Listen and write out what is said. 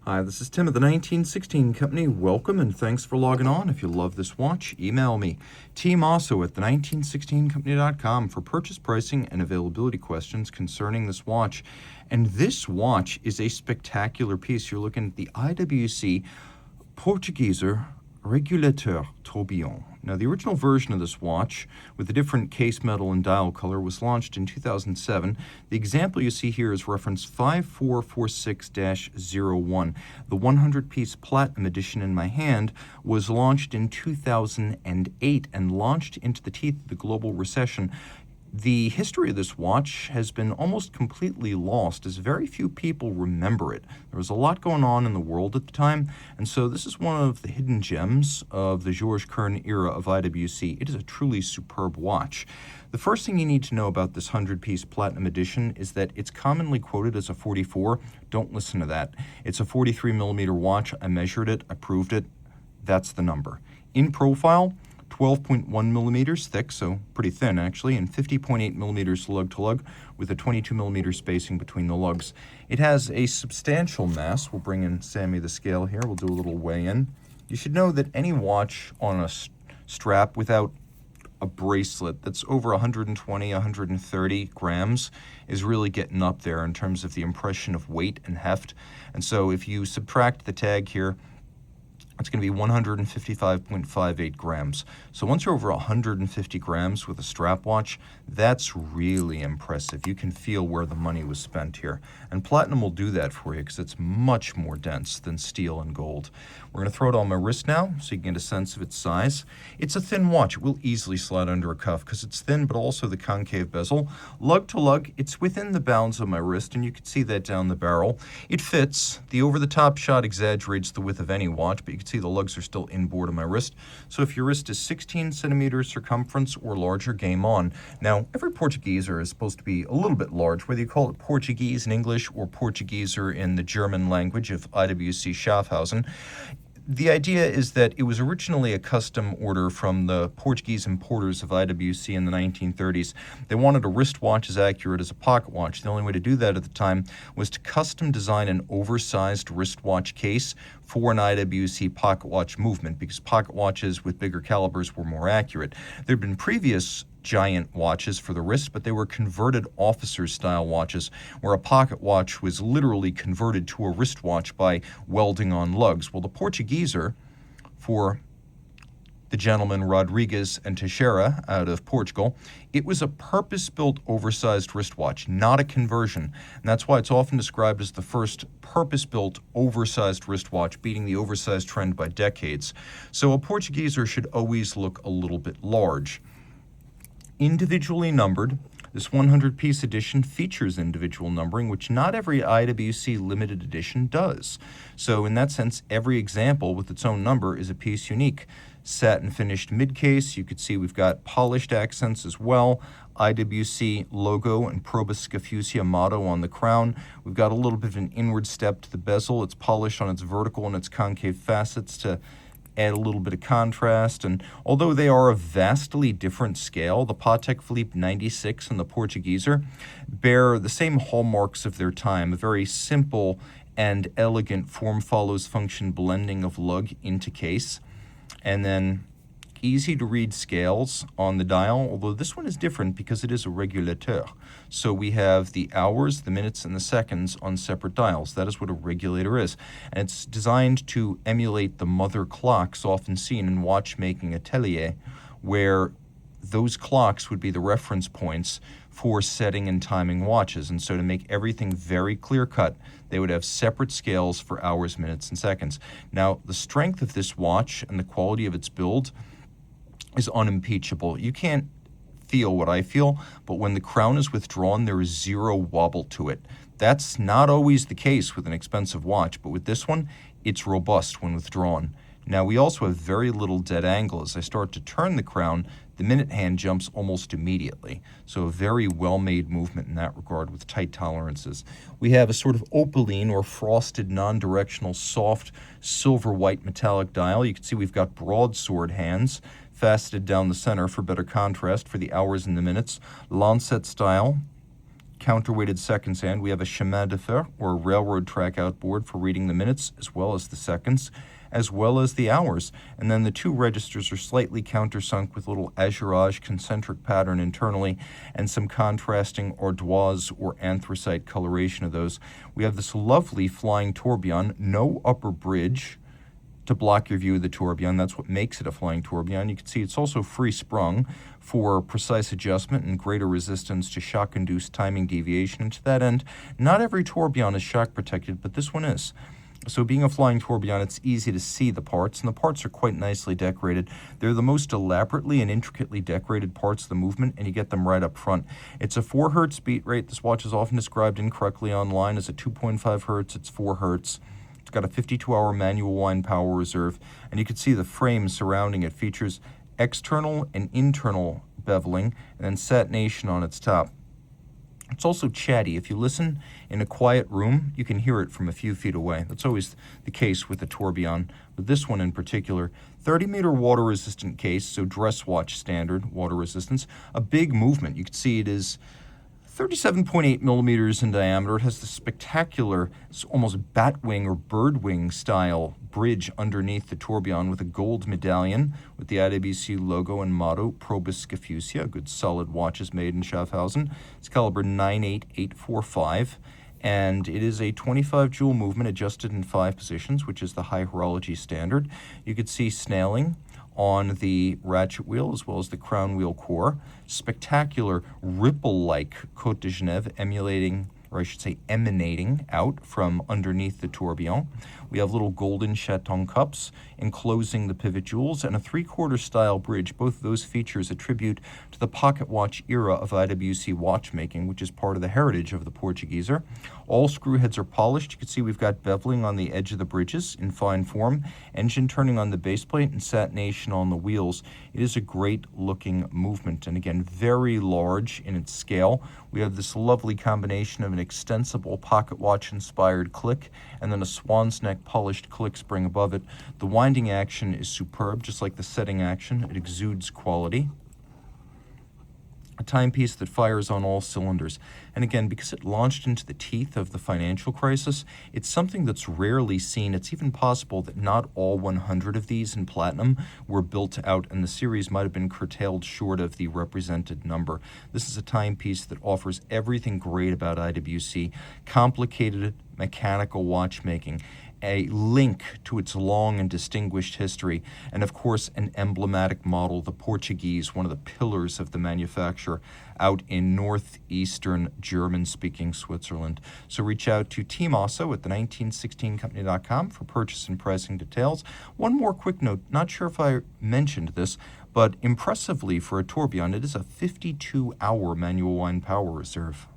Hi, this is Tim of the 1916 Company. Welcome and thanks for logging on. If you love this watch, email me, Team Mosso at the1916company.com for purchase pricing and availability questions concerning this watch. And this watch is a spectacular piece. You're looking at the IWC Portugieser Regulateur Tourbillon. Now, the original version of this watch, with a different case metal and dial color, was launched in 2007. The example you see here is reference 5446-01. The 100-piece platinum edition in my hand was launched in 2008 and launched into the teeth of the global recession. The history of this watch has been almost completely lost, as very few people remember it. There was a lot going on in the world at the time, and so this is one of the hidden gems of the Georges Kern era of IWC. It is a truly superb watch. The first thing you need to know about this 100-piece platinum edition is that it's commonly quoted as a 44. Don't listen to that. It's a 43 millimeter watch. I measured it, I proved it. That's the number. In profile, 12.1 millimeters thick, so pretty thin actually, and 50.8 millimeters lug-to-lug with a 22 millimeter spacing between the lugs. It has a substantial mass. We'll bring in Sammy the scale here. We'll do a little weigh-in. You should know that any watch on a strap without a bracelet that's over 120, 130 grams is really getting up there in terms of the impression of weight and heft. And so if you subtract the tag here, it's going to be 155.58 grams. So once you're over 150 grams with a strap watch, that's really impressive. You can feel where the money was spent here. And platinum will do that for you because it's much more dense than steel and gold. We're going to throw it on my wrist now so you can get a sense of its size. It's a thin watch. It will easily slide under a cuff because it's thin, but also the concave bezel. Lug to lug, it's within the bounds of my wrist, and you can see that down the barrel. It fits. The over-the-top shot exaggerates the width of any watch, but you can see the lugs are still inboard of my wrist. So if your wrist is 16 centimeters circumference or larger, game on. Now, every Portugieser is supposed to be a little bit large, whether you call it Portuguese in English or Portugieser in the German language of IWC Schaffhausen. The idea is that it was originally a custom order from the Portuguese importers of IWC in the 1930s. They wanted a wristwatch as accurate as a pocket watch. The only way to do that at the time was to custom design an oversized wristwatch case for an IWC pocket watch movement, because pocket watches with bigger calibers were more accurate. There had been previous giant watches for the wrist, but they were converted officer-style watches, where a pocket watch was literally converted to a wristwatch by welding on lugs. Well, the Portugieser, for the gentleman Rodriguez and Teixeira out of Portugal, it was a purpose-built oversized wristwatch, not a conversion. And that's why it's often described as the first purpose-built oversized wristwatch, beating the oversized trend by decades. So a Portugieser should always look a little bit large. Individually numbered, this 100-piece edition features individual numbering, which not every IWC limited edition does. So in that sense, every example with its own number is a piece unique. Satin finished mid-case. You could see we've got polished accents as well. IWC logo and Probus Scafusia motto on the crown. We've got a little bit of an inward step to the bezel. It's polished on its vertical and its concave facets to add a little bit of contrast. And although they are a vastly different scale, the Patek Philippe 96 and the Portugieser bear the same hallmarks of their time, a very simple and elegant form follows function blending of lug into case, and then easy to read scales on the dial, although this one is different because it is a regulateur. So we have the hours, the minutes, and the seconds on separate dials. That is what a regulator is. And it's designed to emulate the mother clocks often seen in watchmaking atelier, where those clocks would be the reference points for setting and timing watches. And so to make everything very clear-cut, they would have separate scales for hours, minutes, and seconds. Now, the strength of this watch and the quality of its build is unimpeachable. You can't feel what I feel, but when the crown is withdrawn, there is zero wobble to it. That's not always the case with an expensive watch, but with this one, it's robust when withdrawn. Now, we also have very little dead angle. As I start to turn the crown, the minute hand jumps almost immediately. So a very well-made movement in that regard with tight tolerances. We have a sort of opaline or frosted non-directional soft silver white metallic dial. You can see we've got broadsword hands faceted down the center for better contrast for the hours and the minutes. Lancet style, counterweighted seconds hand. We have a chemin de fer, or a railroad track outboard, for reading the minutes as well as the seconds, as well as the hours. And then the two registers are slightly countersunk with a little azurage concentric pattern internally and some contrasting ardoise or anthracite coloration of those. We have this lovely flying tourbillon, no upper bridge to block your view of the tourbillon. That's what makes it a flying tourbillon. You can see it's also free sprung for precise adjustment and greater resistance to shock-induced timing deviation. And to that end, not every tourbillon is shock protected, but this one is. So being a flying tourbillon, it's easy to see the parts, and the parts are quite nicely decorated. They're the most elaborately and intricately decorated parts of the movement, and you get them right up front. It's a 4 hertz beat rate. This watch is often described incorrectly online as a 2.5 hertz. It's 4 hertz. It's got a 52-hour manual wind power reserve, and you can see the frame surrounding it features external and internal beveling, and then satination on its top. It's also chatty. If you listen in a quiet room, you can hear it from a few feet away. That's always the case with the tourbillon. With this one in particular, 30-meter water-resistant case, so dress watch standard water resistance. A big movement. You can see it is 37.8 millimeters in diameter. It has the spectacular, almost batwing or birdwing style bridge underneath the tourbillon with a gold medallion with the IWC logo and motto, Probus Scafusia. A good solid watch is made in Schaffhausen. It's caliber 98845, and it is a 25 joule movement adjusted in 5 positions, which is the high horology standard. You could see snailing on the ratchet wheel as well as the crown wheel core. Spectacular ripple-like Côte de Genève emanating out from underneath the tourbillon. We have little golden chaton cups enclosing the pivot jewels and a 3/4 style bridge. Both of those features attribute to the pocket watch era of IWC watchmaking, which is part of the heritage of the Portugieser. All screw heads are polished. You can see we've got beveling on the edge of the bridges in fine form, engine turning on the base plate, and satination on the wheels. It is a great looking movement, and again, very large in its scale. We have this lovely combination of an extensible pocket watch inspired click and then a swan's neck polished click spring above it. The winding action is superb, just like the setting action. It exudes quality. A timepiece that fires on all cylinders. And again, because it launched into the teeth of the financial crisis, it's something that's rarely seen. It's even possible that not all 100 of these in platinum were built out, and the series might have been curtailed short of the represented number. This is a timepiece that offers everything great about IWC, complicated mechanical watchmaking, a link to its long and distinguished history, and of course an emblematic model, the Portuguese, one of the pillars of the manufacturer out in northeastern German-speaking Switzerland. So reach out to Team Mosso at the1916company.com for purchase and pricing details. One more quick note, not sure if I mentioned this, but impressively for a tourbillon, it is a 52-hour manual wind power reserve.